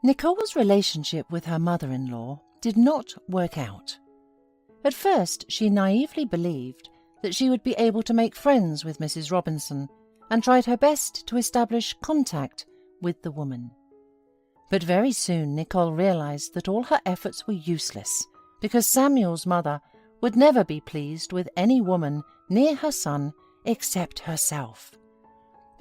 Nicole's relationship with her mother-in-law did not work out. At first, she naively believed that she would be able to make friends with Mrs. Robinson and tried her best to establish contact with the woman. But very soon Nicole realized that all her efforts were useless because Samuel's mother would never be pleased with any woman near her son except herself.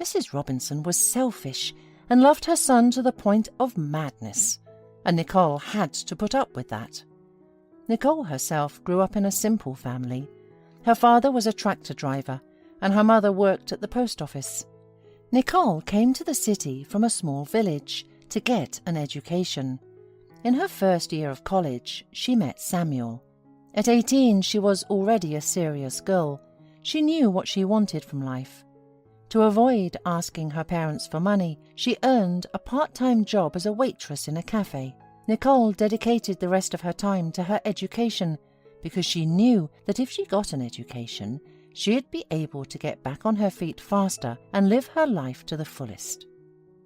Mrs. Robinson was selfish and loved her son to the point of madness, and Nicole had to put up with that. Nicole herself grew up in a simple family. Her father was a tractor driver, and her mother worked at the post office. Nicole came to the city from a small village to get an education. In her first year of college, she met Samuel. At 18, she was already a serious girl. She knew what she wanted from life. To avoid asking her parents for money, she earned a part-time job as a waitress in a cafe. Nicole dedicated the rest of her time to her education because she knew that if she got an education, she'd be able to get back on her feet faster and live her life to the fullest.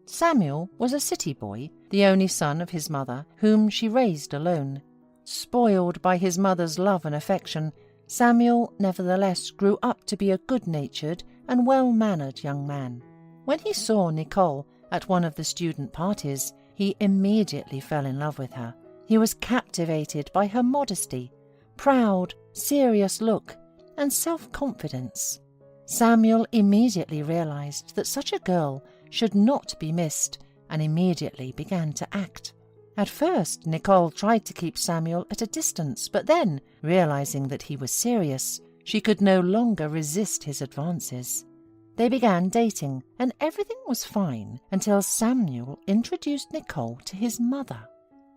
Samuel was a city boy, the only son of his mother, whom she raised alone. Spoiled by his mother's love and affection, Samuel nevertheless grew up to be a good-natured and well-mannered young man. When he saw Nicole at one of the student parties, he immediately fell in love with her. He was captivated by her modesty, proud, serious look, and self-confidence. Samuel immediately realized that such a girl should not be missed and immediately began to act. At first, Nicole tried to keep Samuel at a distance, but then, realizing that he was serious, she could no longer resist his advances. They began dating, and everything was fine until Samuel introduced Nicole to his mother.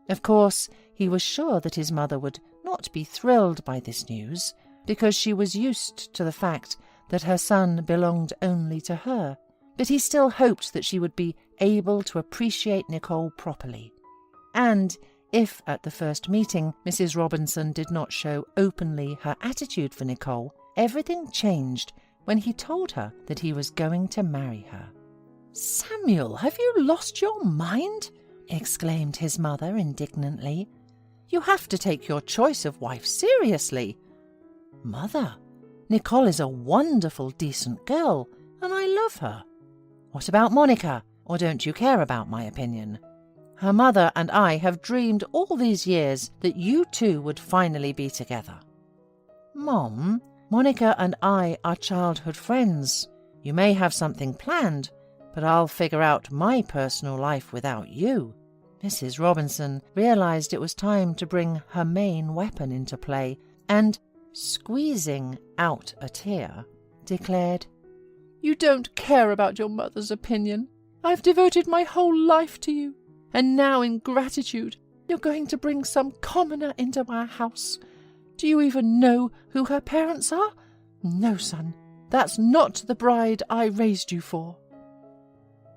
Of course, he was sure that his mother would not be thrilled by this news, because she was used to the fact that her son belonged only to her, but he still hoped that she would be able to appreciate Nicole properly. And if at the first meeting Mrs. Robinson did not show openly her attitude for Nicole, everything changed when he told her that he was going to marry her. "Samuel, have you lost your mind?" exclaimed his mother indignantly. "You have to take your choice of wife seriously." "Mother, Nicole is a wonderful, decent girl, and I love her." "What about Monica? Or don't you care about my opinion?" "Her mother and I have dreamed all these years that you two would finally be together." "Mom, Monica and I are childhood friends. You may have something planned, but I'll figure out my personal life without you." Mrs. Robinson realized it was time to bring her main weapon into play and, squeezing out a tear, declared, "You don't care about your mother's opinion. I've devoted my whole life to you, and now in gratitude you're going to bring some commoner into our house. Do you even know who her parents are? No, son, that's not the bride I raised you for."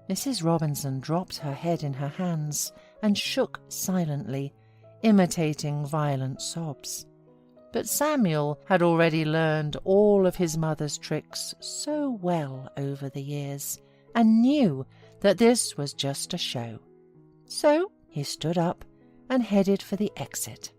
Mrs. Robinson dropped her head in her hands and shook silently, imitating violent sobs. But Samuel had already learned all of his mother's tricks so well over the years, and knew that this was just a show. So he stood up and headed for the exit.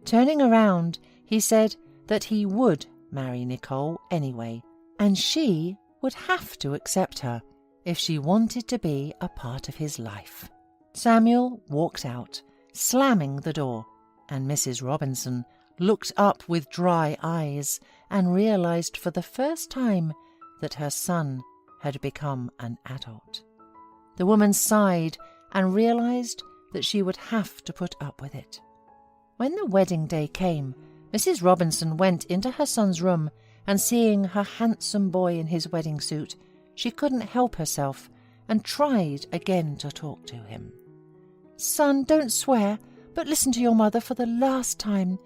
Turning around, he said that he would marry Nicole anyway, and she would have to accept her if she wanted to be a part of his life. Samuel walked out, slamming the door, and Mrs. Robinson looked up with dry eyes and realized for the first time that her son had become an adult. The woman sighed and realized that she would have to put up with it. When the wedding day came, Mrs. Robinson went into her son's room, and seeing her handsome boy in his wedding suit, she couldn't help herself and tried again to talk to him. "Son, don't swear, but listen to your mother for the last time.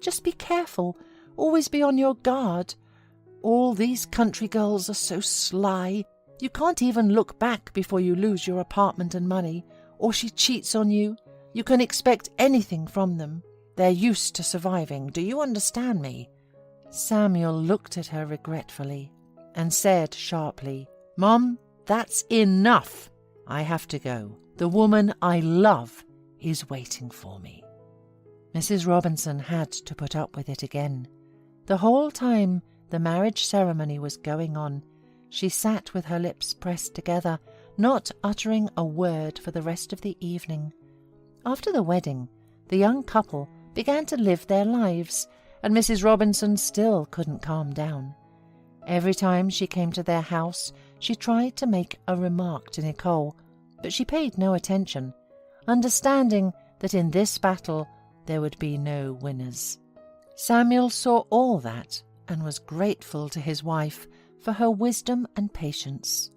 Just be careful, always be on your guard. All these country girls are so sly. You can't even look back before you lose your apartment and money, or she cheats on you. You can expect anything from them. They're used to surviving. Do you understand me?" Samuel looked at her regretfully and said sharply, "Mom, that's enough. I have to go. The woman I love is waiting for me." Mrs. Robinson had to put up with it again. The whole time the marriage ceremony was going on, she sat with her lips pressed together, not uttering a word for the rest of the evening. After the wedding, the young couple began to live their lives, and Mrs. Robinson still couldn't calm down. Every time she came to their house, she tried to make a remark to Nicole, but she paid no attention, understanding that in this battle there would be no winners. Samuel saw all that and was grateful to his wife for her wisdom and patience.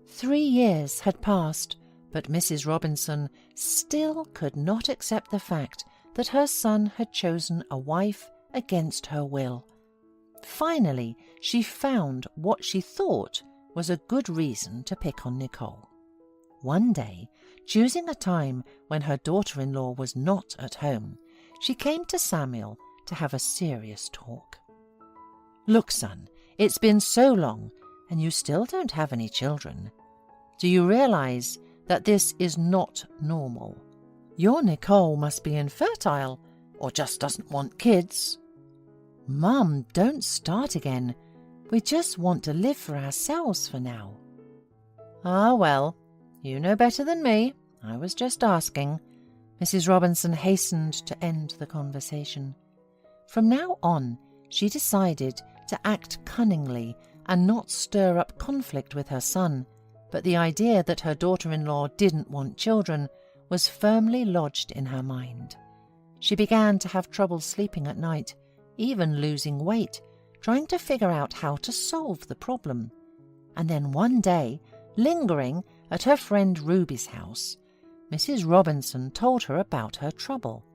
3 years had passed, but Mrs. Robinson still could not accept the fact that her son had chosen a wife against her will. Finally, she found what she thought was a good reason to pick on Nicole. One day, choosing a time when her daughter-in-law was not at home, she came to Samuel to have a serious talk. "Look, son, it's been so long, and you still don't have any children. Do you realize that this is not normal? Your Nicole must be infertile, or just doesn't want kids." "Mum, don't start again. We just want to live for ourselves for now." "Ah, well, you know better than me. I was just asking." Mrs. Robinson hastened to end the conversation. From now on, she decided to act cunningly and not stir up conflict with her son, but the idea that her daughter-in-law didn't want children was firmly lodged in her mind. She began to have trouble sleeping at night, even losing weight, trying to figure out how to solve the problem. And then one day, lingering at her friend Ruby's house, Mrs. Robinson told her about her trouble.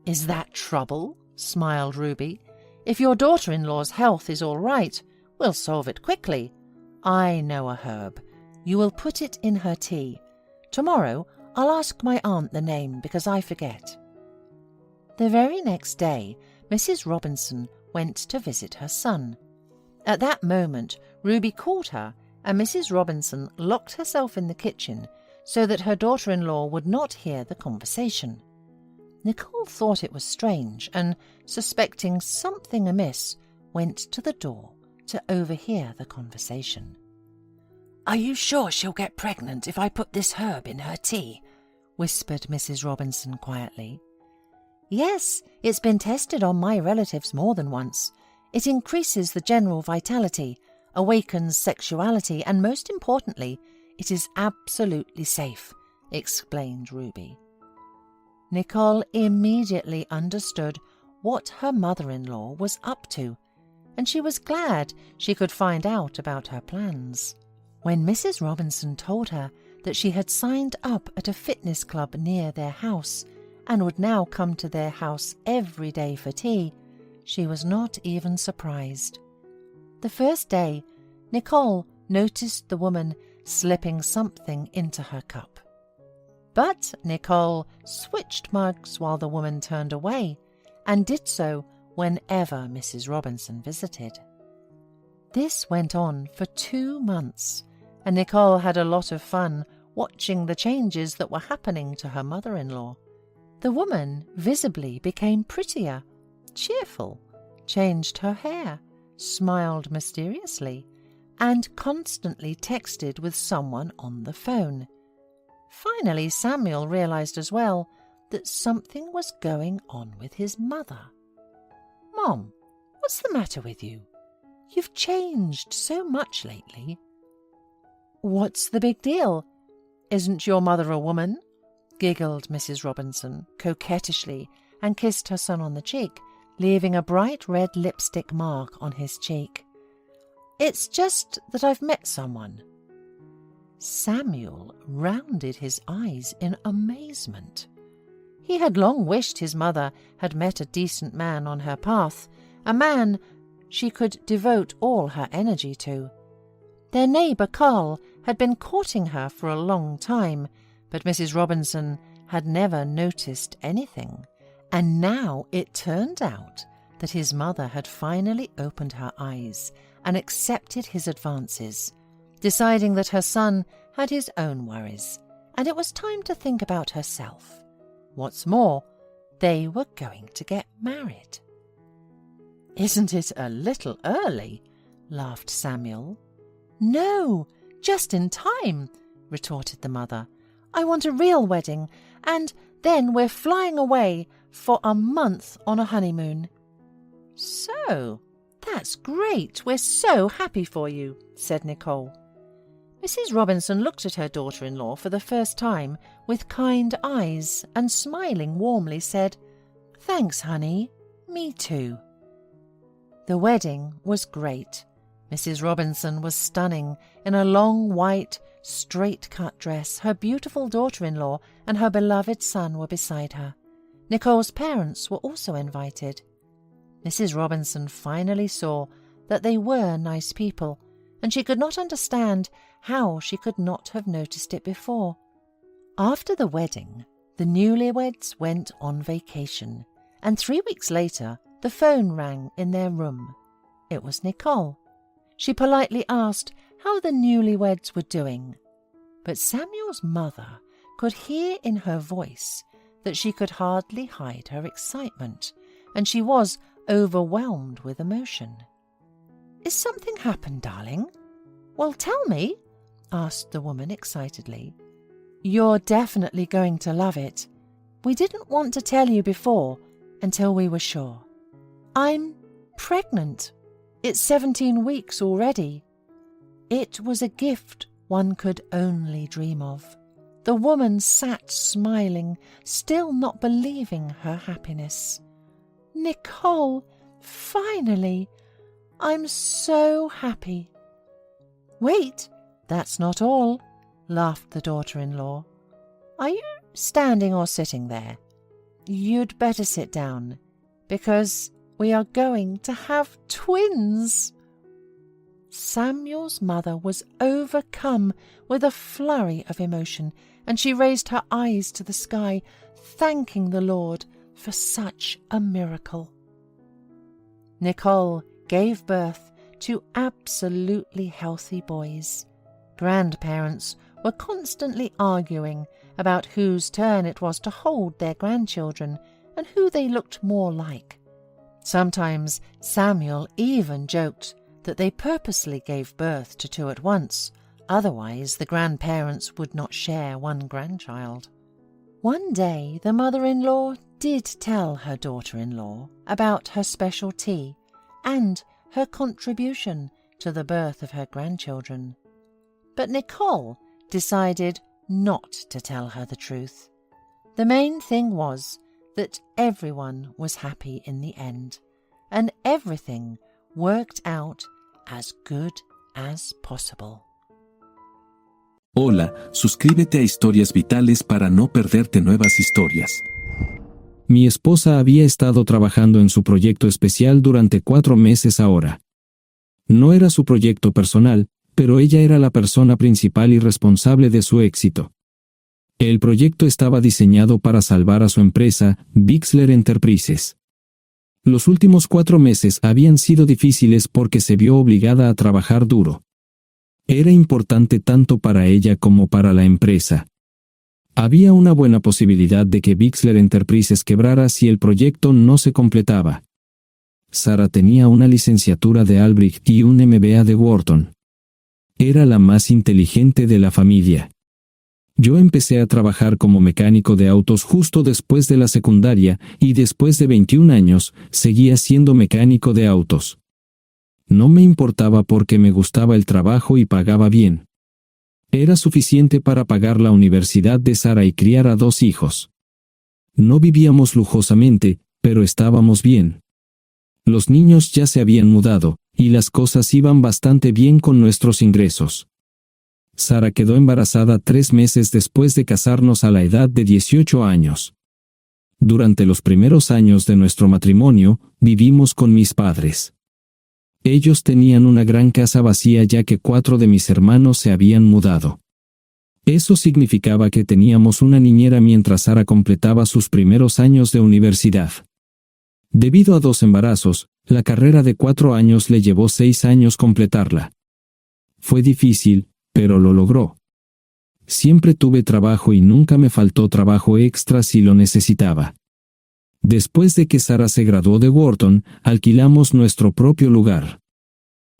"Is that trouble?" smiled Ruby. "If your daughter-in-law's health is all right, we'll solve it quickly. I know a herb. You will put it in her tea. Tomorrow I'll ask my aunt the name because I forget." The very next day, Mrs. Robinson went to visit her son. At that moment, Ruby called her, and Mrs. Robinson locked herself in the kitchen so that her daughter-in-law would not hear the conversation. Nicole thought it was strange and, suspecting something amiss, went to the door to overhear the conversation. "Are you sure she'll get pregnant if I put this herb in her tea?" whispered Mrs. Robinson quietly. "Yes, it's been tested on my relatives more than once. It increases the general vitality, awakens sexuality, and most importantly, it is absolutely safe," explained Ruby. Nicole immediately understood what her mother-in-law was up to, and she was glad she could find out about her plans. When Mrs. Robinson told her that she had signed up at a fitness club near their house and would now come to their house every day for tea, she was not even surprised. The first day, Nicole noticed the woman slipping something into her cup. But Nicole switched mugs while the woman turned away, and did so whenever Mrs. Robinson visited. This went on for 2 months, and Nicole had a lot of fun watching the changes that were happening to her mother-in-law. The woman visibly became prettier, cheerful, changed her hair, smiled mysteriously, and constantly texted with someone on the phone. Finally, Samuel realized as well that something was going on with his mother. "Mom, what's the matter with you? You've changed so much lately." "What's the big deal? Isn't your mother a woman?" giggled Mrs. Robinson coquettishly and kissed her son on the cheek, leaving a bright red lipstick mark on his cheek. "It's just that I've met someone." Samuel rounded his eyes in amazement. He had long wished his mother had met a decent man on her path, a man she could devote all her energy to. Their neighbour Carl had been courting her for a long time, but Mrs. Robinson had never noticed anything, and now it turned out that his mother had finally opened her eyes and accepted his advances, deciding that her son had his own worries, and it was time to think about herself. What's more, they were going to get married. "Isn't it a little early?" laughed Samuel. "No, just in time," retorted the mother. "I want a real wedding, and then we're flying away for a month on a honeymoon." "So, that's great. We're so happy for you," said Nicole. Mrs. Robinson looked at her daughter-in-law for the first time with kind eyes and, smiling warmly, said, "Thanks, honey. Me too." The wedding was great. Mrs. Robinson was stunning in a long white, straight-cut dress. Her beautiful daughter-in-law and her beloved son were beside her. Nicole's parents were also invited. Mrs. Robinson finally saw that they were nice people, and she could not understand how she could not have noticed it before. After the wedding, the newlyweds went on vacation, and 3 weeks later the phone rang in their room. It was Nicole. She politely asked how the newlyweds were doing, but Samuel's mother could hear in her voice that she could hardly hide her excitement, and she was overwhelmed with emotion. "Is something happened, darling? Well, tell me," asked the woman excitedly. "You're definitely going to love it. We didn't want to tell you before until we were sure. I'm pregnant. It's 17 weeks already." It was a gift one could only dream of. The woman sat smiling, still not believing her happiness. "Nicole, finally! I'm so happy." "Wait, that's not all," laughed the daughter-in-law. "Are you standing or sitting there? You'd better sit down, because we are going to have twins." Samuel's mother was overcome with a flurry of emotion, and she raised her eyes to the sky, thanking the Lord for such a miracle. Nicole gave birth to absolutely healthy boys. Grandparents were constantly arguing about whose turn it was to hold their grandchildren and who they looked more like. Sometimes Samuel even joked that they purposely gave birth to two at once, otherwise the grandparents would not share one grandchild. One day the mother-in-law did tell her daughter-in-law about her special tea and her contribution to the birth of her grandchildren. But Nicole decided not to tell her the truth. The main thing was that everyone was happy in the end, and everything worked out as good as possible. Hola, suscríbete a Historias Vitales para no perderte nuevas historias. Mi esposa había estado trabajando en su proyecto especial durante 4 meses ahora. No era su proyecto personal, pero ella era la persona principal y responsable de su éxito. El proyecto estaba diseñado para salvar a su empresa, Bixler Enterprises. Los últimos 4 meses habían sido difíciles porque se vio obligada a trabajar duro. Era importante tanto para ella como para la empresa. Había una buena posibilidad de que Bixler Enterprises quebrara si el proyecto no se completaba. Sara tenía una licenciatura de Albrecht y un MBA de Wharton. Era la más inteligente de la familia. Yo empecé a trabajar como mecánico de autos justo después de la secundaria y después de 21 años seguía siendo mecánico de autos. No me importaba porque me gustaba el trabajo y pagaba bien. Era suficiente para pagar la universidad de Sara y criar a 2 hijos. No vivíamos lujosamente, pero estábamos bien. Los niños ya se habían mudado, y las cosas iban bastante bien con nuestros ingresos. Sara quedó embarazada 3 meses después de casarnos a la edad de 18 años. Durante los primeros años de nuestro matrimonio, vivimos con mis padres. Ellos tenían una gran casa vacía ya que 4 de mis hermanos se habían mudado. Eso significaba que teníamos una niñera mientras Sara completaba sus primeros años de universidad. Debido a 2 embarazos, la carrera de 4 años le llevó 6 años completarla. Fue difícil, pero lo logró. Siempre tuve trabajo y nunca me faltó trabajo extra si lo necesitaba. Después de que Sara se graduó de Wharton, alquilamos nuestro propio lugar.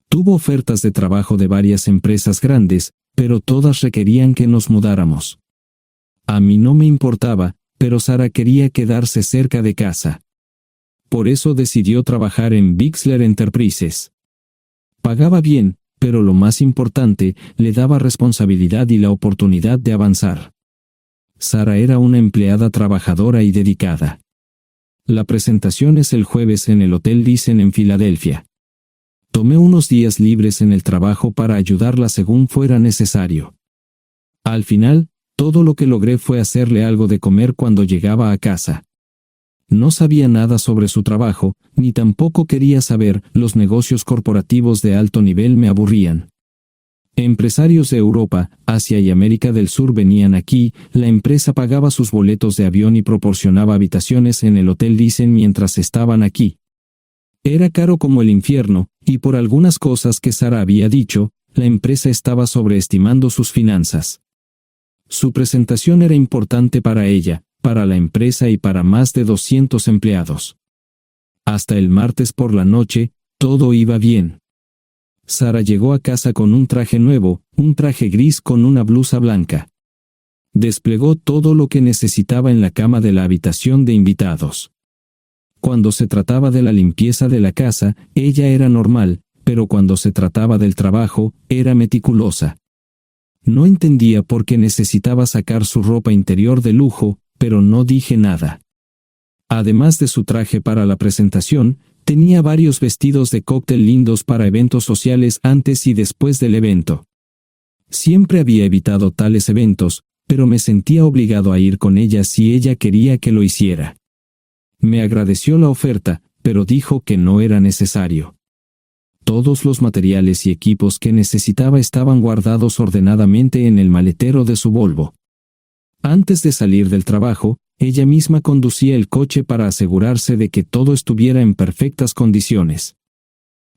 Tuvo ofertas de trabajo de varias empresas grandes, pero todas requerían que nos mudáramos. A mí no me importaba, pero Sara quería quedarse cerca de casa. Por eso decidió trabajar en Bixler Enterprises. Pagaba bien, pero lo más importante, le daba responsabilidad y la oportunidad de avanzar. Sara era una empleada trabajadora y dedicada. La presentación es el jueves en el Hotel Thyssen en Filadelfia. Tomé unos días libres en el trabajo para ayudarla según fuera necesario. Al final, todo lo que logré fue hacerle algo de comer cuando llegaba a casa. No sabía nada sobre su trabajo, ni tampoco quería saber, los negocios corporativos de alto nivel me aburrían. Empresarios de Europa, Asia y América del Sur venían aquí, la empresa pagaba sus boletos de avión y proporcionaba habitaciones en el Hotel Thyssen mientras estaban aquí. Era caro como el infierno, y por algunas cosas que Sara había dicho, la empresa estaba sobreestimando sus finanzas. Su presentación era importante para ella, para la empresa y para más de 200 empleados. Hasta el martes por la noche, todo iba bien. Sara llegó a casa con un traje nuevo, un traje gris con una blusa blanca. Desplegó todo lo que necesitaba en la cama de la habitación de invitados. Cuando se trataba de la limpieza de la casa, ella era normal, pero cuando se trataba del trabajo, era meticulosa. No entendía por qué necesitaba sacar su ropa interior de lujo, pero no dije nada. Además de su traje para la presentación, tenía varios vestidos de cóctel lindos para eventos sociales antes y después del evento. Siempre había evitado tales eventos, pero me sentía obligado a ir con ella si ella quería que lo hiciera. Me agradeció la oferta, pero dijo que no era necesario. Todos los materiales y equipos que necesitaba estaban guardados ordenadamente en el maletero de su Volvo. Antes de salir del trabajo, ella misma conducía el coche para asegurarse de que todo estuviera en perfectas condiciones.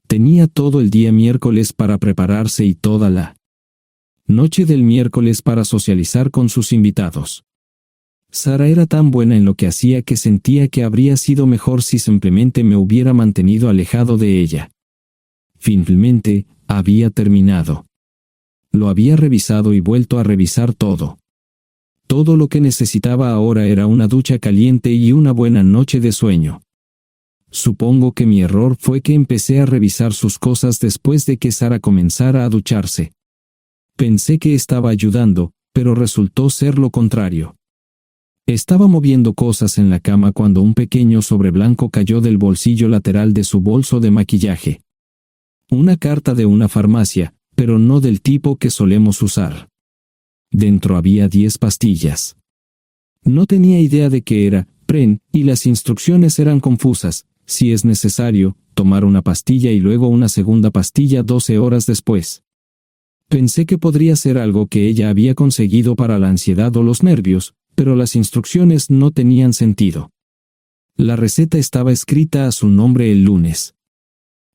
Tenía todo el día miércoles para prepararse y toda la noche del miércoles para socializar con sus invitados. Sara era tan buena en lo que hacía que sentía que habría sido mejor si simplemente me hubiera mantenido alejado de ella. Finalmente, había terminado. Lo había revisado y vuelto a revisar todo. Todo lo que necesitaba ahora era una ducha caliente y una buena noche de sueño. Supongo que mi error fue que empecé a revisar sus cosas después de que Sara comenzara a ducharse. Pensé que estaba ayudando, pero resultó ser lo contrario. Estaba moviendo cosas en la cama cuando un pequeño sobre blanco cayó del bolsillo lateral de su bolso de maquillaje. Una carta de una farmacia, pero no del tipo que solemos usar. Dentro había 10 pastillas. No tenía idea de qué era, Pren, y las instrucciones eran confusas. Si es necesario, tomar una pastilla y luego una segunda pastilla 12 horas después. Pensé que podría ser algo que ella había conseguido para la ansiedad o los nervios, pero las instrucciones no tenían sentido. La receta estaba escrita a su nombre el lunes.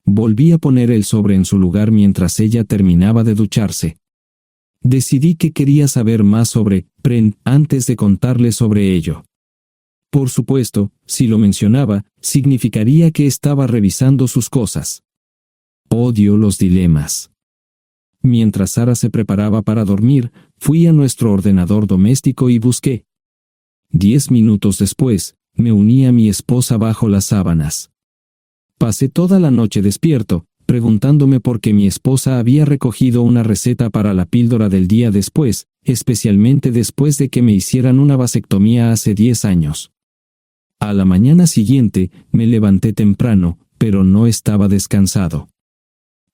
Volví a poner el sobre en su lugar mientras ella terminaba de ducharse. Decidí que quería saber más sobre Pren antes de contarle sobre ello. Por supuesto, si lo mencionaba, significaría que estaba revisando sus cosas. Odio los dilemas. Mientras Sara se preparaba para dormir, fui a nuestro ordenador doméstico y busqué. 10 minutos después, me uní a mi esposa bajo las sábanas. Pasé toda la noche despierto, preguntándome por qué mi esposa había recogido una receta para la píldora del día después, especialmente después de que me hicieran una vasectomía hace 10 años. A la mañana siguiente, me levanté temprano, pero no estaba descansado.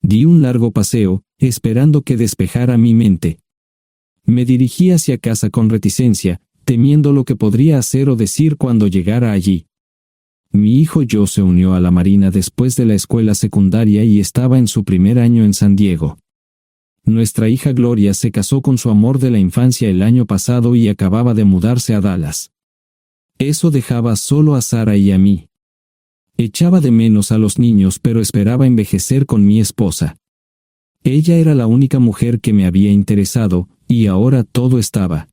Di un largo paseo, esperando que despejara mi mente. Me dirigí hacia casa con reticencia, temiendo lo que podría hacer o decir cuando llegara allí. Mi hijo Joe se unió a la Marina después de la escuela secundaria y estaba en su primer año en San Diego. Nuestra hija Gloria se casó con su amor de la infancia el año pasado y acababa de mudarse a Dallas. Eso dejaba solo a Sara y a mí. Echaba de menos a los niños, pero esperaba envejecer con mi esposa. Ella era la única mujer que me había interesado, Y ahora todo estaba.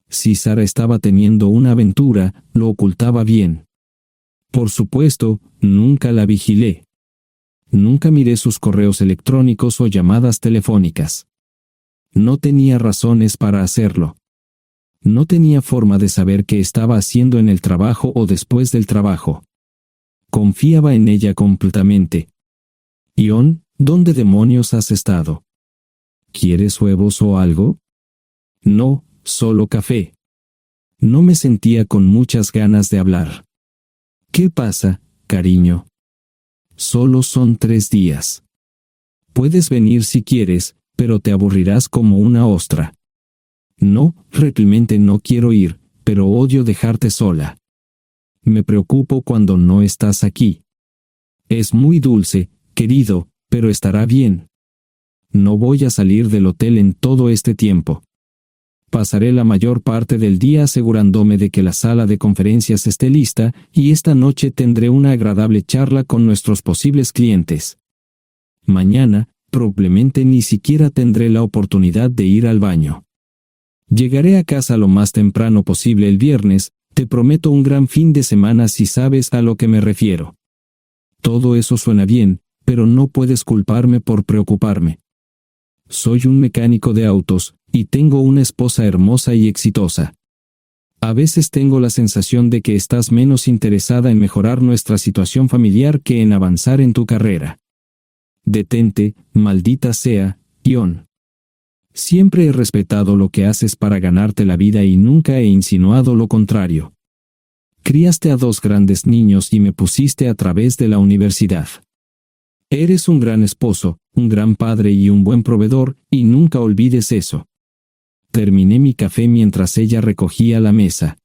Si Sara estaba teniendo una aventura, lo ocultaba bien. Por supuesto, nunca la vigilé. Nunca miré sus correos electrónicos o llamadas telefónicas. No tenía razones para hacerlo. No tenía forma de saber qué estaba haciendo en el trabajo o después del trabajo. Confiaba en ella completamente. Ion, ¿dónde demonios has estado? ¿Quieres huevos o algo? No, solo café. No me sentía con muchas ganas de hablar. ¿Qué pasa, cariño? Solo son 3 días. Puedes venir si quieres, pero te aburrirás como una ostra. No, realmente no quiero ir, pero odio dejarte sola. Me preocupo cuando no estás aquí. Es muy dulce, querido, pero estará bien. No voy a salir del hotel en todo este tiempo. Pasaré la mayor parte del día asegurándome de que la sala de conferencias esté lista, y esta noche tendré una agradable charla con nuestros posibles clientes. Mañana, probablemente ni siquiera tendré la oportunidad de ir al baño. Llegaré a casa lo más temprano posible el viernes, te prometo un gran fin de semana si sabes a lo que me refiero. Todo eso suena bien, pero no puedes culparme por preocuparme. Soy un mecánico de autos, y tengo una esposa hermosa y exitosa. A veces tengo la sensación de que estás menos interesada en mejorar nuestra situación familiar que en avanzar en tu carrera. Detente, maldita sea, Ion. Siempre he respetado lo que haces para ganarte la vida y nunca he insinuado lo contrario. Criaste a 2 grandes niños y me pusiste a través de la universidad. Eres un gran esposo, un gran padre y un buen proveedor, y nunca olvides eso. Terminé mi café mientras ella recogía la mesa.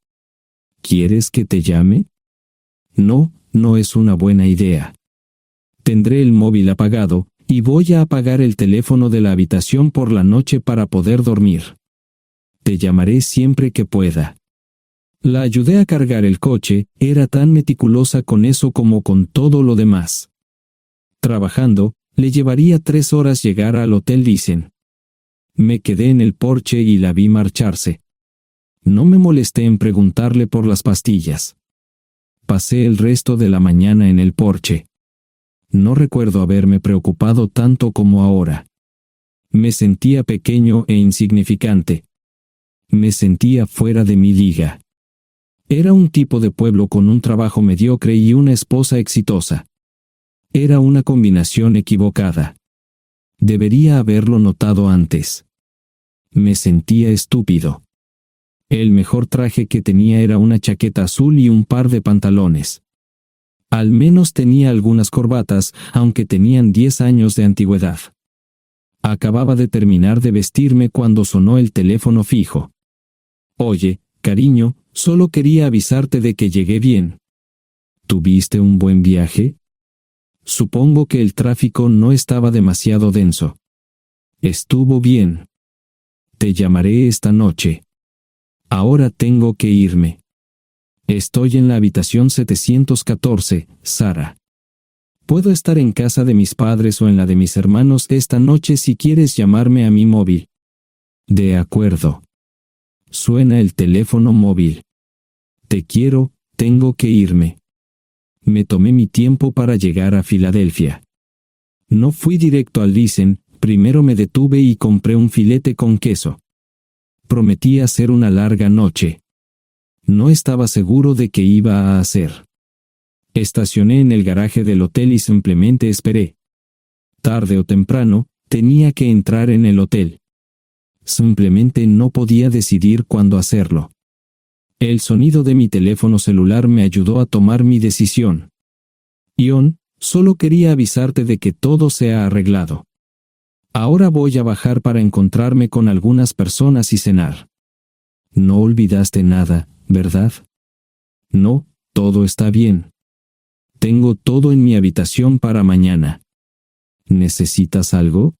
¿Quieres que te llame? No, no es una buena idea. Tendré el móvil apagado, y voy a apagar el teléfono de la habitación por la noche para poder dormir. Te llamaré siempre que pueda. La ayudé a cargar el coche, era tan meticulosa con eso como con todo lo demás. Trabajando, le llevaría 3 horas llegar al Hotel Lysen. Me quedé en el porche y la vi marcharse. No me molesté en preguntarle por las pastillas. Pasé el resto de la mañana en el porche. No recuerdo haberme preocupado tanto como ahora. Me sentía pequeño e insignificante. Me sentía fuera de mi liga. Era un tipo de pueblo con un trabajo mediocre y una esposa exitosa. Era una combinación equivocada. Debería haberlo notado antes. Me sentía estúpido. El mejor traje que tenía era una chaqueta azul y un par de pantalones. Al menos tenía algunas corbatas, aunque tenían 10 años de antigüedad. Acababa de terminar de vestirme cuando sonó el teléfono fijo. Oye, cariño, solo quería avisarte de que llegué bien. ¿Tuviste un buen viaje? Supongo que el tráfico no estaba demasiado denso. Estuvo bien. Te llamaré esta noche. Ahora tengo que irme. Estoy en la habitación 714, Sara. Puedo estar en casa de mis padres o en la de mis hermanos esta noche si quieres llamarme a mi móvil. De acuerdo. Suena el teléfono móvil. Te quiero, tengo que irme. Me tomé mi tiempo para llegar a Filadelfia. No fui directo al Lysen, primero me detuve y compré un filete con queso. Prometí hacer una larga noche. No estaba seguro de qué iba a hacer. Estacioné en el garaje del hotel y simplemente esperé. Tarde o temprano, tenía que entrar en el hotel. Simplemente no podía decidir cuándo hacerlo. El sonido de mi teléfono celular me ayudó a tomar mi decisión. Ion, solo quería avisarte de que todo se ha arreglado. Ahora voy a bajar para encontrarme con algunas personas y cenar. No olvidaste nada, ¿verdad? No, todo está bien. Tengo todo en mi habitación para mañana. ¿Necesitas algo?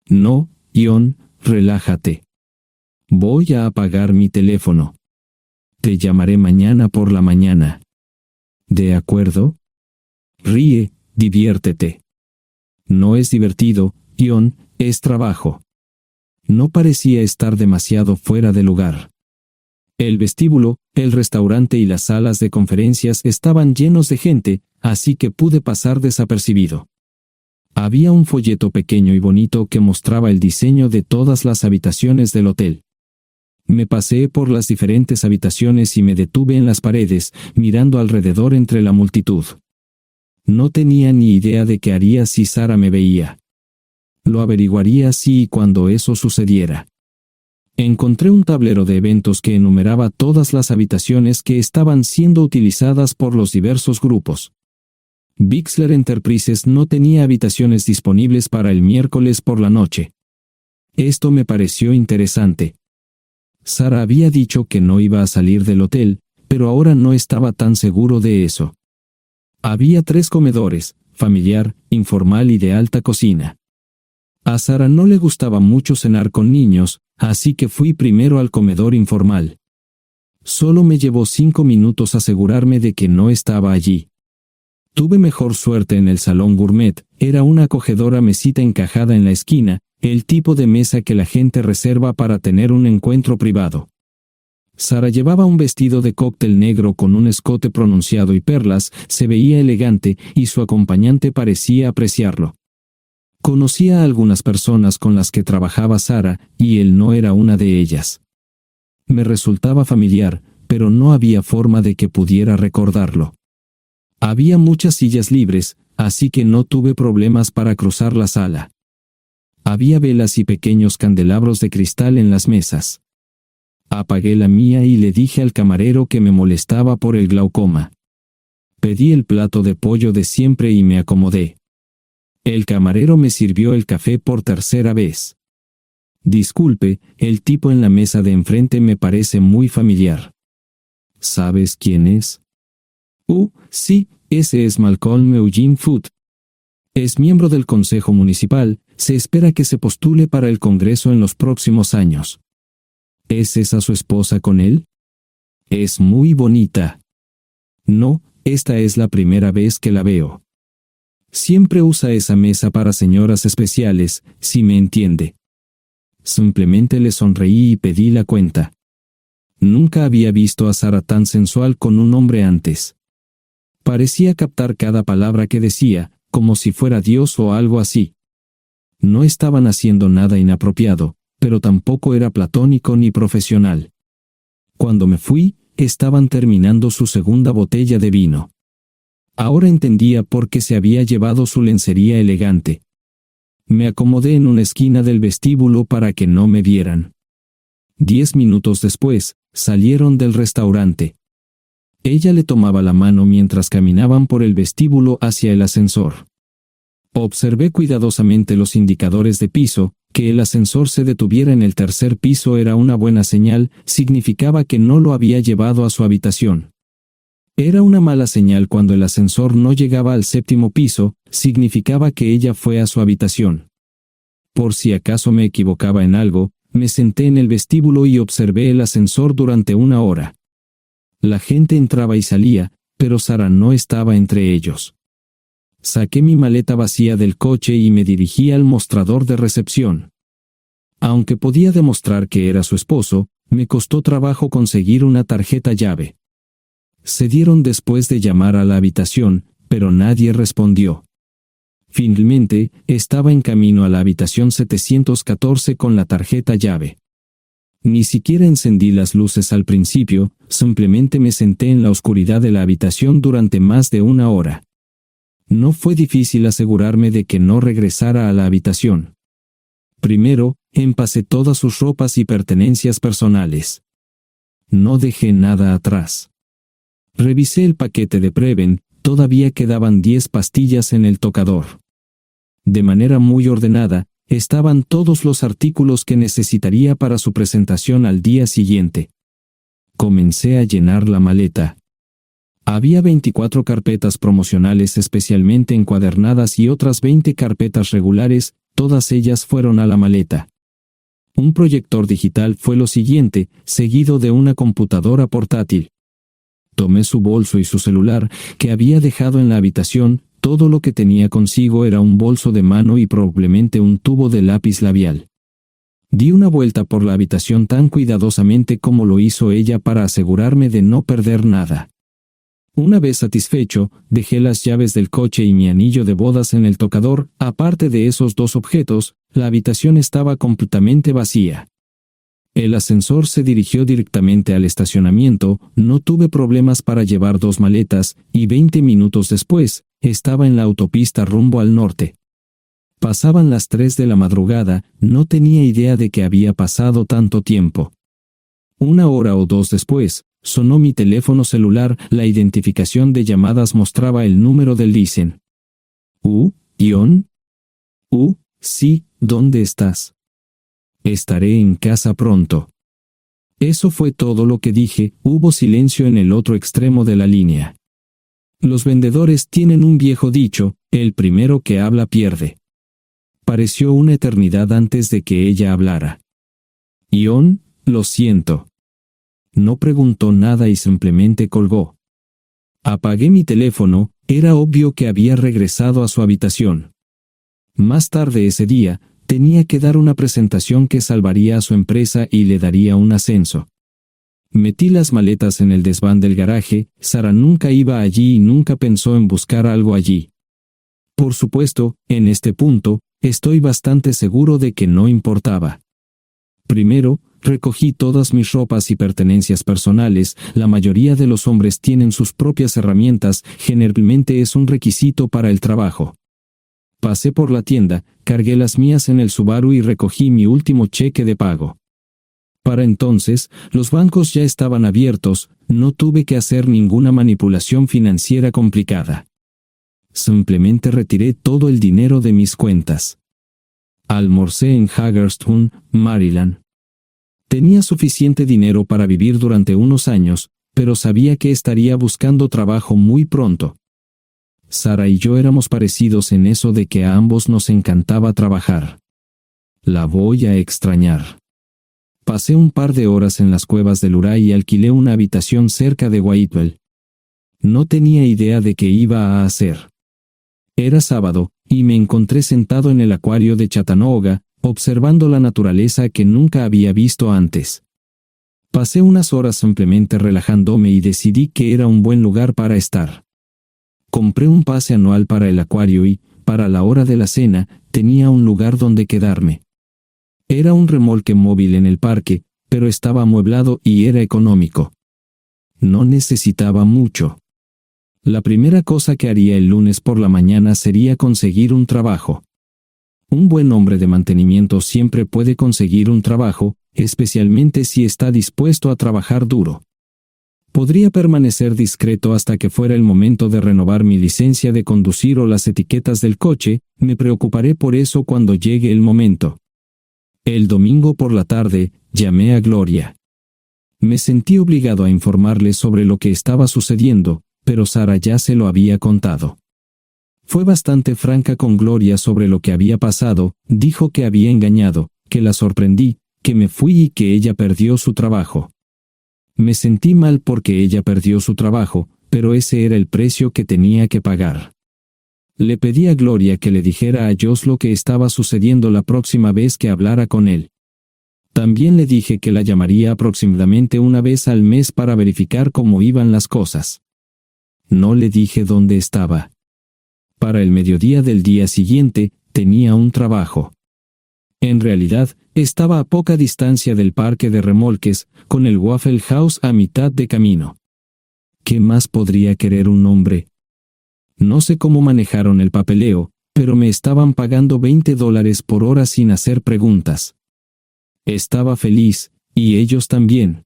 No, Ion, relájate. Voy a apagar mi teléfono. Te llamaré mañana por la mañana. ¿De acuerdo? Ríe, diviértete. No es divertido, Ion, es trabajo. No parecía estar demasiado fuera de lugar. El vestíbulo, el restaurante y las salas de conferencias estaban llenos de gente, así que pude pasar desapercibido. Había un folleto pequeño y bonito que mostraba el diseño de todas las habitaciones del hotel. Me paseé por las diferentes habitaciones y me detuve en las paredes, mirando alrededor entre la multitud. No tenía ni idea de qué haría si Sara me veía. Lo averiguaría si y cuando eso sucediera. Encontré un tablero de eventos que enumeraba todas las habitaciones que estaban siendo utilizadas por los diversos grupos. Bixler Enterprises no tenía habitaciones disponibles para el miércoles por la noche. Esto me pareció interesante. Sara había dicho que no iba a salir del hotel, pero ahora no estaba tan seguro de eso. Había 3 comedores, familiar, informal y de alta cocina. A Sara no le gustaba mucho cenar con niños, así que fui primero al comedor informal. Solo me llevó 5 minutos asegurarme de que no estaba allí. Tuve mejor suerte en el salón gourmet, era una acogedora mesita encajada en la esquina, el tipo de mesa que la gente reserva para tener un encuentro privado. Sara llevaba un vestido de cóctel negro con un escote pronunciado y perlas, se veía elegante y su acompañante parecía apreciarlo. Conocía a algunas personas con las que trabajaba Sara, y él no era una de ellas. Me resultaba familiar, pero no había forma de que pudiera recordarlo. Había muchas sillas libres, así que no tuve problemas para cruzar la sala. Había velas y pequeños candelabros de cristal en las mesas. Apagué la mía y le dije al camarero que me molestaba por el glaucoma. Pedí el plato de pollo de siempre y me acomodé. El camarero me sirvió el café por tercera vez. Disculpe, el tipo en la mesa de enfrente me parece muy familiar. ¿Sabes quién es? Sí, ese es Malcolm Eugene Foote. Es miembro del Consejo Municipal, se espera que se postule para el Congreso en los próximos años. ¿Es esa su esposa con él? Es muy bonita. No, esta es la primera vez que la veo. Siempre usa esa mesa para señoras especiales, si me entiende. Simplemente le sonreí y pedí la cuenta. Nunca había visto a Sara tan sensual con un hombre antes. Parecía captar cada palabra que decía, como si fuera Dios o algo así. No estaban haciendo nada inapropiado, pero tampoco era platónico ni profesional. Cuando me fui, estaban terminando su segunda botella de vino. Ahora entendía por qué se había llevado su lencería elegante. Me acomodé en una esquina del vestíbulo para que no me vieran. 10 minutos después, salieron del restaurante. Ella le tomaba la mano mientras caminaban por el vestíbulo hacia el ascensor. Observé cuidadosamente los indicadores de piso. Que el ascensor se detuviera en el 3er piso era una buena señal, significaba que no lo había llevado a su habitación. Era una mala señal cuando el ascensor no llegaba al 7º piso, significaba que ella fue a su habitación. Por si acaso me equivocaba en algo, me senté en el vestíbulo y observé el ascensor durante 1 hora. La gente entraba y salía, pero Sara no estaba entre ellos. Saqué mi maleta vacía del coche y me dirigí al mostrador de recepción. Aunque podía demostrar que era su esposo, me costó trabajo conseguir una tarjeta llave. Se dieron después de llamar a la habitación, pero nadie respondió. Finalmente, estaba en camino a la habitación 714 con la tarjeta llave. Ni siquiera encendí las luces al principio, simplemente me senté en la oscuridad de la habitación durante más de 1 hora. No fue difícil asegurarme de que no regresara a la habitación. Primero, empacé todas sus ropas y pertenencias personales. No dejé nada atrás. Revisé el paquete de Preven, todavía quedaban 10 pastillas en el tocador. De manera muy ordenada, estaban todos los artículos que necesitaría para su presentación al día siguiente. Comencé a llenar la maleta. Había 24 carpetas promocionales especialmente encuadernadas y otras 20 carpetas regulares, todas ellas fueron a la maleta. Un proyector digital fue lo siguiente, seguido de una computadora portátil. Tomé su bolso y su celular, que había dejado en la habitación. Todo lo que tenía consigo era un bolso de mano y probablemente un tubo de lápiz labial. Di una vuelta por la habitación tan cuidadosamente como lo hizo ella para asegurarme de no perder nada. Una vez satisfecho, dejé las llaves del coche y mi anillo de bodas en el tocador. Aparte de esos dos objetos, la habitación estaba completamente vacía. El ascensor se dirigió directamente al estacionamiento, no tuve problemas para llevar 2 maletas, y 20 minutos después, estaba en la autopista rumbo al norte. Pasaban las 3 de la madrugada, no tenía idea de que había pasado tanto tiempo. 1 hora o 2 después, sonó mi teléfono celular, la identificación de llamadas mostraba el número del Listen. ¿Ion? Sí, ¿dónde estás? Estaré en casa pronto. Eso fue todo lo que dije. Hubo silencio en el otro extremo de la línea. Los vendedores tienen un viejo dicho, el primero que habla pierde. Pareció una eternidad antes de que ella hablara. Ion, lo siento. No preguntó nada y simplemente colgó. Apagué mi teléfono, era obvio que había regresado a su habitación. Más tarde ese día, tenía que dar una presentación que salvaría a su empresa y le daría un ascenso. Metí las maletas en el desván del garaje. Sara nunca iba allí y nunca pensó en buscar algo allí. Por supuesto, en este punto, estoy bastante seguro de que no importaba. Primero, recogí todas mis ropas y pertenencias personales. La mayoría de los hombres tienen sus propias herramientas, generalmente es un requisito para el trabajo. Pasé por la tienda, cargué las mías en el Subaru y recogí mi último cheque de pago. Para entonces, los bancos ya estaban abiertos, no tuve que hacer ninguna manipulación financiera complicada. Simplemente retiré todo el dinero de mis cuentas. Almorcé en Hagerstown, Maryland. Tenía suficiente dinero para vivir durante unos años, pero sabía que estaría buscando trabajo muy pronto. Sara y yo éramos parecidos en eso de que a ambos nos encantaba trabajar. La voy a extrañar. Pasé un par de horas en las cuevas del Uray y alquilé una habitación cerca de Whitewell. No tenía idea de qué iba a hacer. Era sábado, y me encontré sentado en el acuario de Chattanooga, observando la naturaleza que nunca había visto antes. Pasé unas horas simplemente relajándome y decidí que era un buen lugar para estar. Compré un pase anual para el acuario y, para la hora de la cena, tenía un lugar donde quedarme. Era un remolque móvil en el parque, pero estaba amueblado y era económico. No necesitaba mucho. La primera cosa que haría el lunes por la mañana sería conseguir un trabajo. Un buen hombre de mantenimiento siempre puede conseguir un trabajo, especialmente si está dispuesto a trabajar duro. Podría permanecer discreto hasta que fuera el momento de renovar mi licencia de conducir o las etiquetas del coche. Me preocuparé por eso cuando llegue el momento. El domingo por la tarde, llamé a Gloria. Me sentí obligado a informarle sobre lo que estaba sucediendo, pero Sara ya se lo había contado. Fue bastante franca con Gloria sobre lo que había pasado. Dijo que había engañado, que la sorprendí, que me fui y que ella perdió su trabajo. Me sentí mal porque ella perdió su trabajo, pero ese era el precio que tenía que pagar. Le pedí a Gloria que le dijera a Josh lo que estaba sucediendo la próxima vez que hablara con él. También le dije que la llamaría aproximadamente una vez al mes para verificar cómo iban las cosas. No le dije dónde estaba. Para el mediodía del día siguiente, tenía un trabajo. En realidad, estaba a poca distancia del parque de remolques, con el Waffle House a mitad de camino. ¿Qué más podría querer un hombre? No sé cómo manejaron el papeleo, pero me estaban pagando $20 por hora sin hacer preguntas. Estaba feliz, y ellos también.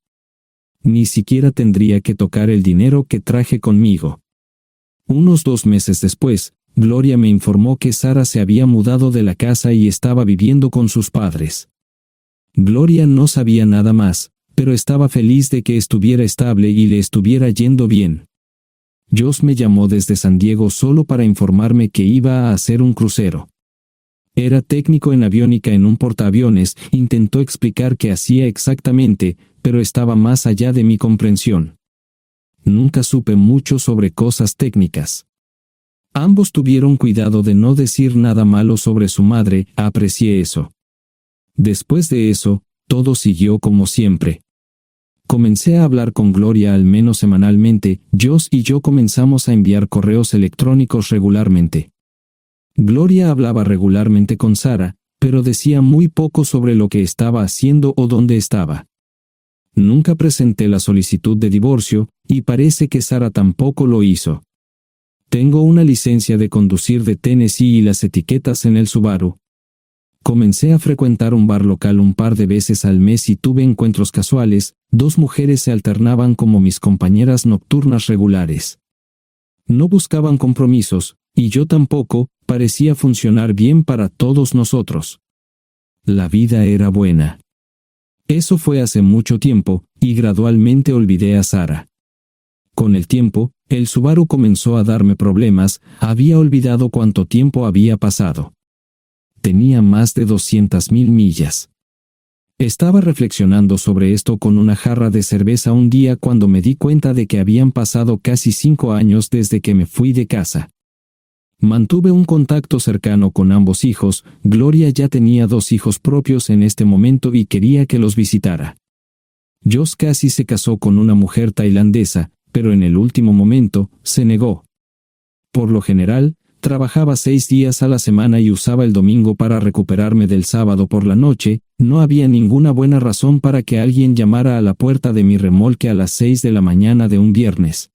Ni siquiera tendría que tocar el dinero que traje conmigo. Unos 2 meses después, Gloria me informó que Sara se había mudado de la casa y estaba viviendo con sus padres. Gloria no sabía nada más, pero estaba feliz de que estuviera estable y le estuviera yendo bien. Josh me llamó desde San Diego solo para informarme que iba a hacer un crucero. Era técnico en aviónica en un portaaviones. Intentó explicar qué hacía exactamente, pero estaba más allá de mi comprensión. Nunca supe mucho sobre cosas técnicas. Ambos tuvieron cuidado de no decir nada malo sobre su madre. Aprecié eso. Después de eso, todo siguió como siempre. Comencé a hablar con Gloria al menos semanalmente. Josh y yo comenzamos a enviar correos electrónicos regularmente. Gloria hablaba regularmente con Sara, pero decía muy poco sobre lo que estaba haciendo o dónde estaba. Nunca presenté la solicitud de divorcio, y parece que Sara tampoco lo hizo. Tengo una licencia de conducir de Tennessee y las etiquetas en el Subaru. Comencé a frecuentar un bar local un par de veces al mes y tuve encuentros casuales. 2 mujeres se alternaban como mis compañeras nocturnas regulares. No buscaban compromisos, y yo tampoco. Parecía funcionar bien para todos nosotros. La vida era buena. Eso fue hace mucho tiempo, y gradualmente olvidé a Sara. Con el tiempo, el Subaru comenzó a darme problemas. Había olvidado cuánto tiempo había pasado. Tenía más de 200,000 millas. Estaba reflexionando sobre esto con una jarra de cerveza un día cuando me di cuenta de que habían pasado casi 5 años desde que me fui de casa. Mantuve un contacto cercano con ambos hijos. Gloria ya tenía 2 hijos propios en este momento y quería que los visitara. Josh casi se casó con una mujer tailandesa, pero en el último momento, se negó. Por lo general, trabajaba 6 días a la semana y usaba el domingo para recuperarme del sábado por la noche. No había ninguna buena razón para que alguien llamara a la puerta de mi remolque a las 6 de la mañana de un viernes.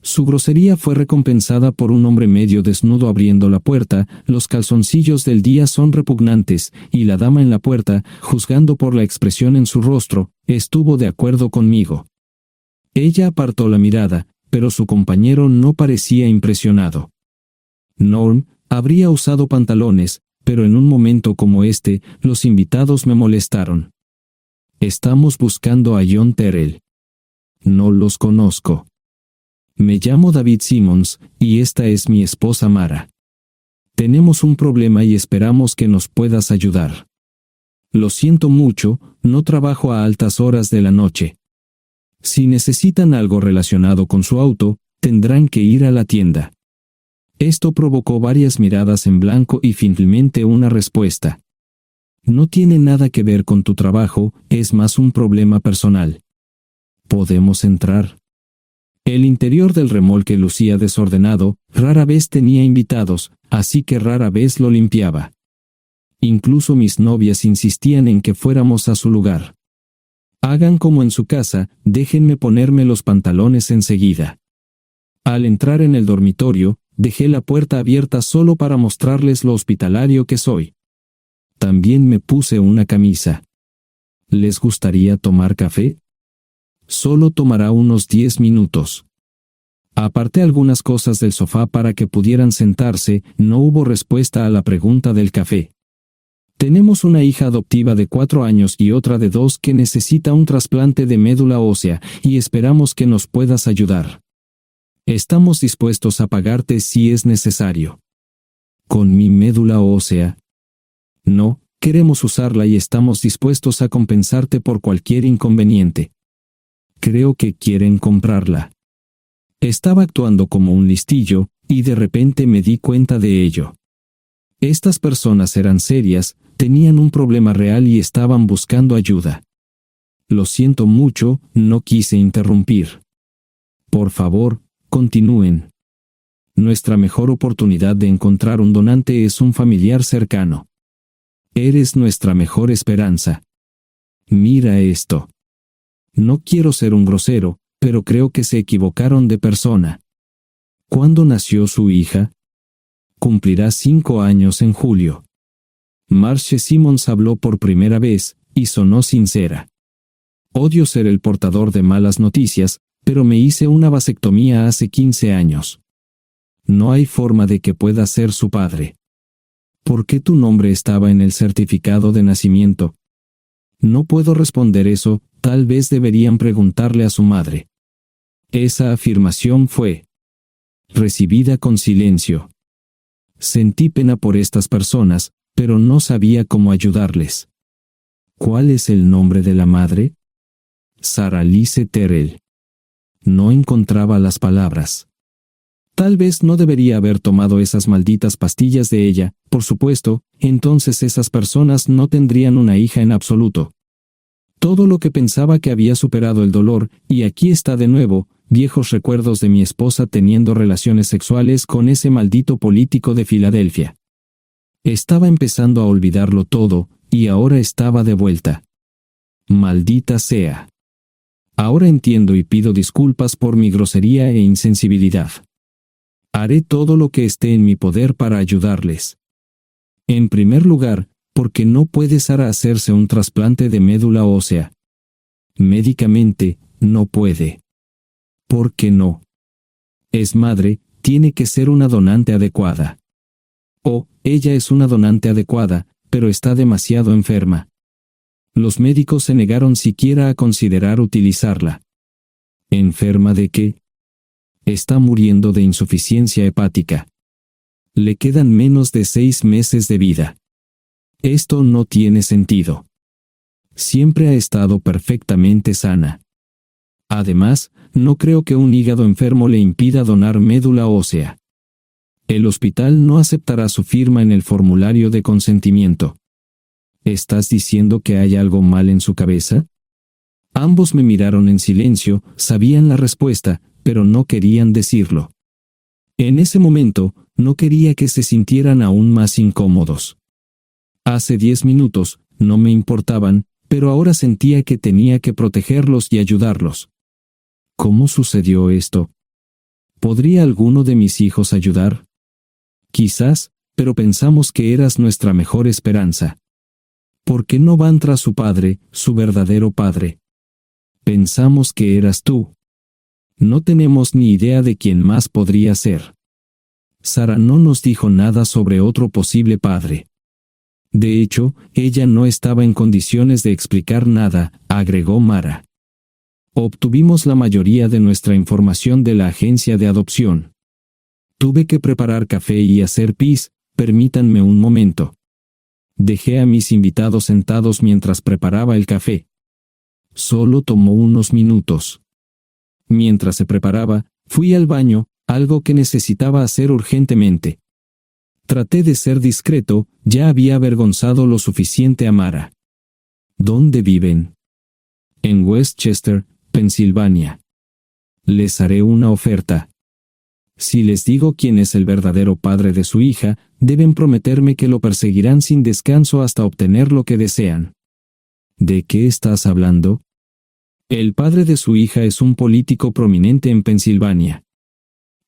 Su grosería fue recompensada por un hombre medio desnudo abriendo la puerta. Los calzoncillos del día son repugnantes, y la dama en la puerta, juzgando por la expresión en su rostro, estuvo de acuerdo conmigo. Ella apartó la mirada, pero su compañero no parecía impresionado. Norm habría usado pantalones, pero en un momento como este, los invitados me molestaron. Estamos buscando a John Terrell. No los conozco. Me llamo David Simmons, y esta es mi esposa Mara. Tenemos un problema y esperamos que nos puedas ayudar. Lo siento mucho, no trabajo a altas horas de la noche. Si necesitan algo relacionado con su auto, tendrán que ir a la tienda. Esto provocó varias miradas en blanco y finalmente una respuesta. No tiene nada que ver con tu trabajo, es más un problema personal. ¿Podemos entrar? El interior del remolque lucía desordenado. Rara vez tenía invitados, así que rara vez lo limpiaba. Incluso mis novias insistían en que fuéramos a su lugar. Hagan como en su casa, déjenme ponerme los pantalones enseguida. Al entrar en el dormitorio, dejé la puerta abierta solo para mostrarles lo hospitalario que soy. También me puse una camisa. ¿Les gustaría tomar café? Solo tomará unos 10 minutos. Aparté algunas cosas del sofá para que pudieran sentarse. No hubo respuesta a la pregunta del café. Tenemos una hija adoptiva de 4 años y otra de 2 que necesita un trasplante de médula ósea, y esperamos que nos puedas ayudar. Estamos dispuestos a pagarte si es necesario. ¿Con mi médula ósea? No, queremos usarla y estamos dispuestos a compensarte por cualquier inconveniente. Creo que quieren comprarla. Estaba actuando como un listillo, y de repente me di cuenta de ello. Estas personas eran serias, tenían un problema real y estaban buscando ayuda. Lo siento mucho, no quise interrumpir. Por favor, continúen. Nuestra mejor oportunidad de encontrar un donante es un familiar cercano. Eres nuestra mejor esperanza. Mira esto. No quiero ser un grosero, pero creo que se equivocaron de persona. ¿Cuándo nació su hija? Cumplirá 5 años en julio. Marcia Simmons habló por primera vez, y sonó sincera. Odio ser el portador de malas noticias, pero me hice una vasectomía hace 15 años. No hay forma de que pueda ser su padre. ¿Por qué tu nombre estaba en el certificado de nacimiento? No puedo responder eso, tal vez deberían preguntarle a su madre. Esa afirmación fue recibida con silencio. Sentí pena por estas personas, pero no sabía cómo ayudarles. ¿Cuál es el nombre de la madre? Sarah Lise Terrell. No encontraba las palabras. Tal vez no debería haber tomado esas malditas pastillas de ella, por supuesto, entonces esas personas no tendrían una hija en absoluto. Todo lo que pensaba que había superado el dolor, y aquí está de nuevo, viejos recuerdos de mi esposa teniendo relaciones sexuales con ese maldito político de Filadelfia. Estaba empezando a olvidarlo todo, y ahora estaba de vuelta. Maldita sea. Ahora entiendo y pido disculpas por mi grosería e insensibilidad. Haré todo lo que esté en mi poder para ayudarles. En primer lugar, porque no puede Sara hacerse un trasplante de médula ósea. Médicamente, no puede. ¿Por qué no? Es madre, tiene que ser una donante adecuada. Ella es una donante adecuada, pero está demasiado enferma. Los médicos se negaron siquiera a considerar utilizarla. ¿Enferma de qué? Está muriendo de insuficiencia hepática. Le quedan menos de 6 meses de vida. Esto no tiene sentido. Siempre ha estado perfectamente sana. Además, no creo que un hígado enfermo le impida donar médula ósea. El hospital no aceptará su firma en el formulario de consentimiento. ¿Estás diciendo que hay algo mal en su cabeza? Ambos me miraron en silencio, sabían la respuesta, pero no querían decirlo. En ese momento, no quería que se sintieran aún más incómodos. Hace 10 minutos, no me importaban, pero ahora sentía que tenía que protegerlos y ayudarlos. ¿Cómo sucedió esto? ¿Podría alguno de mis hijos ayudar? Quizás, pero pensamos que eras nuestra mejor esperanza. ¿Por qué no van tras su padre, su verdadero padre? Pensamos que eras tú. No tenemos ni idea de quién más podría ser. Sara no nos dijo nada sobre otro posible padre. De hecho, ella no estaba en condiciones de explicar nada, agregó Mara. Obtuvimos la mayoría de nuestra información de la agencia de adopción. Tuve que preparar café y hacer pis, permítanme un momento. Dejé a mis invitados sentados mientras preparaba el café. Solo tomó unos minutos. Mientras se preparaba, fui al baño, algo que necesitaba hacer urgentemente. Traté de ser discreto, ya había avergonzado lo suficiente a Mara. ¿Dónde viven? En Westchester, Pensilvania. Les haré una oferta. Si les digo quién es el verdadero padre de su hija, deben prometerme que lo perseguirán sin descanso hasta obtener lo que desean. ¿De qué estás hablando? El padre de su hija es un político prominente en Pensilvania.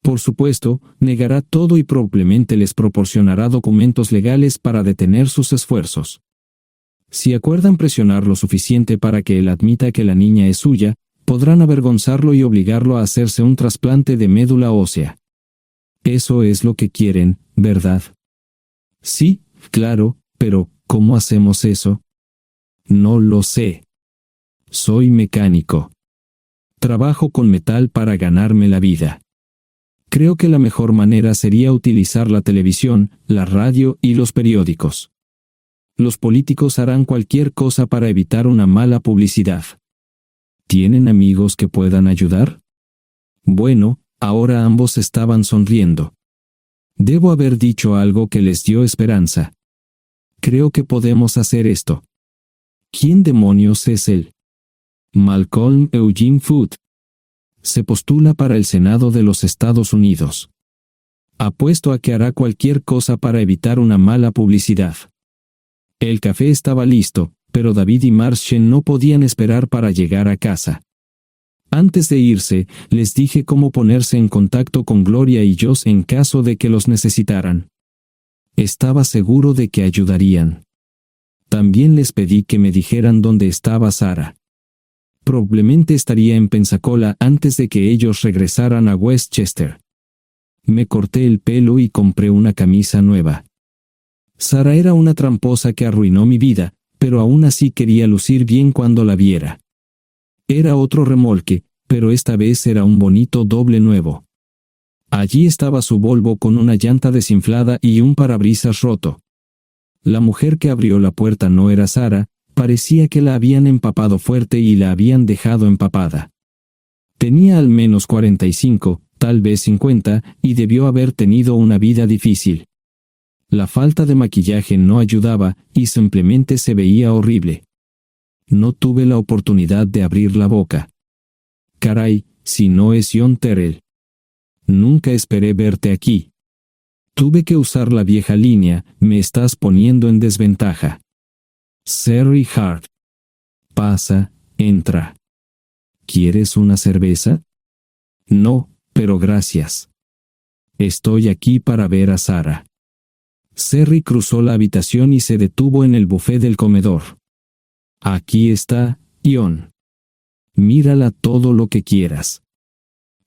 Por supuesto, negará todo y probablemente les proporcionará documentos legales para detener sus esfuerzos. Si acuerdan presionar lo suficiente para que él admita que la niña es suya, podrán avergonzarlo y obligarlo a hacerse un trasplante de médula ósea. Eso es lo que quieren, ¿verdad? Sí, claro, pero ¿cómo hacemos eso? No lo sé. Soy mecánico. Trabajo con metal para ganarme la vida. Creo que la mejor manera sería utilizar la televisión, la radio y los periódicos. Los políticos harán cualquier cosa para evitar una mala publicidad. ¿Tienen amigos que puedan ayudar? Bueno, ahora ambos estaban sonriendo. Debo haber dicho algo que les dio esperanza. Creo que podemos hacer esto. ¿Quién demonios es él? Malcolm Eugene Foote. Se postula para el Senado de los Estados Unidos. Apuesto a que hará cualquier cosa para evitar una mala publicidad. El café estaba listo, pero David y Marshall no podían esperar para llegar a casa. Antes de irse, les dije cómo ponerse en contacto con Gloria y Josh en caso de que los necesitaran. Estaba seguro de que ayudarían. También les pedí que me dijeran dónde estaba Sara. Probablemente estaría en Pensacola antes de que ellos regresaran a Westchester. Me corté el pelo y compré una camisa nueva. Sara era una tramposa que arruinó mi vida, pero aún así quería lucir bien cuando la viera. Era otro remolque, pero esta vez era un bonito doble nuevo. Allí estaba su Volvo con una llanta desinflada y un parabrisas roto. La mujer que abrió la puerta no era Sara, parecía que la habían empapado fuerte y la habían dejado empapada. Tenía al menos 45, tal vez 50, y debió haber tenido una vida difícil. La falta de maquillaje no ayudaba, y simplemente se veía horrible. No tuve la oportunidad de abrir la boca. Caray, si no es John Terrell. Nunca esperé verte aquí. Tuve que usar la vieja línea, me estás poniendo en desventaja. Sherry Hart. Pasa, entra. ¿Quieres una cerveza? No, pero gracias. Estoy aquí para ver a Sarah. Sherry cruzó la habitación y se detuvo en el buffet del comedor. Aquí está, John. Mírala todo lo que quieras.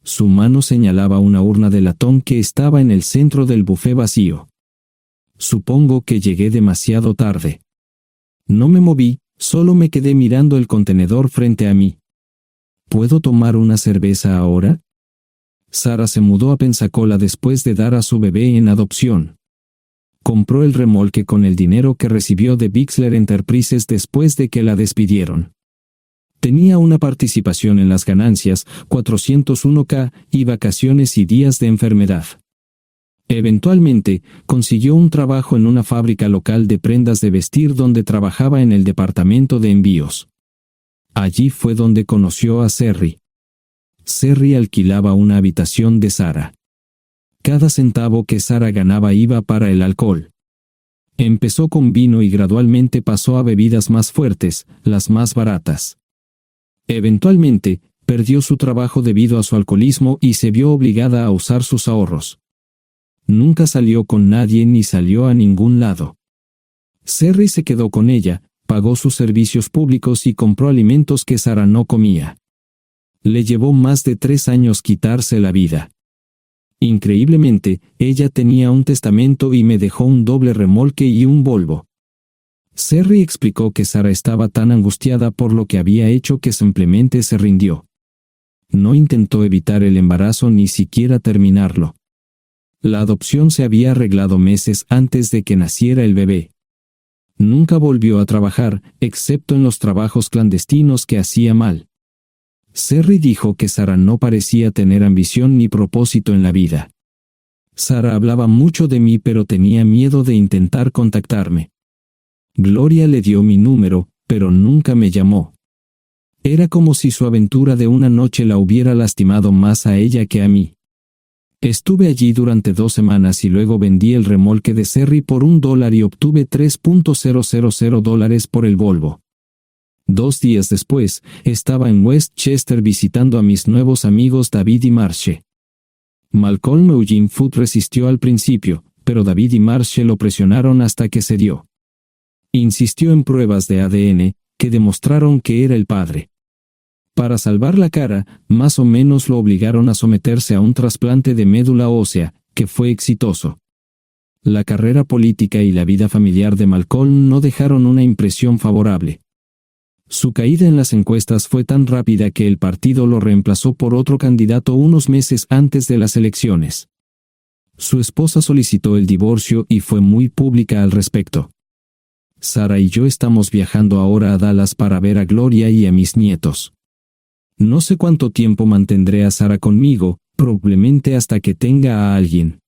Su mano señalaba una urna de latón que estaba en el centro del buffet vacío. Supongo que llegué demasiado tarde. No me moví, solo me quedé mirando el contenedor frente a mí. ¿Puedo tomar una cerveza ahora? Sarah se mudó a Pensacola después de dar a su bebé en adopción. Compró el remolque con el dinero que recibió de Bixler Enterprises después de que la despidieron. Tenía una participación en las ganancias, 401k, y vacaciones y días de enfermedad. Eventualmente, consiguió un trabajo en una fábrica local de prendas de vestir donde trabajaba en el departamento de envíos. Allí fue donde conoció a Sherry. Sherry alquilaba una habitación de Sarah. Cada centavo que Sarah ganaba iba para el alcohol. Empezó con vino y gradualmente pasó a bebidas más fuertes, las más baratas. Eventualmente, perdió su trabajo debido a su alcoholismo y se vio obligada a usar sus ahorros. Nunca salió con nadie ni salió a ningún lado. Sherry se quedó con ella, pagó sus servicios públicos y compró alimentos que Sarah no comía. Le llevó más de 3 años quitarse la vida. Increíblemente, ella tenía un testamento y me dejó un doble remolque y un Volvo. Sherry explicó que Sarah estaba tan angustiada por lo que había hecho que simplemente se rindió. No intentó evitar el embarazo ni siquiera terminarlo. La adopción se había arreglado meses antes de que naciera el bebé. Nunca volvió a trabajar, excepto en los trabajos clandestinos que hacía mal. Sherry dijo que Sarah no parecía tener ambición ni propósito en la vida. Sarah hablaba mucho de mí pero tenía miedo de intentar contactarme. Gloria le dio mi número, pero nunca me llamó. Era como si su aventura de una noche la hubiera lastimado más a ella que a mí. Estuve allí durante 2 semanas y luego vendí el remolque de Sherry por $1 y obtuve $3,000 por el Volvo. 2 días después, estaba en Westchester visitando a mis nuevos amigos David y Marche. Malcolm Eugene Foote resistió al principio, pero David y Marche lo presionaron hasta que cedió. Insistió en pruebas de ADN, que demostraron que era el padre. Para salvar la cara, más o menos lo obligaron a someterse a un trasplante de médula ósea, que fue exitoso. La carrera política y la vida familiar de Malcolm no dejaron una impresión favorable. Su caída en las encuestas fue tan rápida que el partido lo reemplazó por otro candidato unos meses antes de las elecciones. Su esposa solicitó el divorcio y fue muy pública al respecto. Sarah y yo estamos viajando ahora a Dallas para ver a Gloria y a mis nietos. No sé cuánto tiempo mantendré a Sarah conmigo, probablemente hasta que tenga a alguien.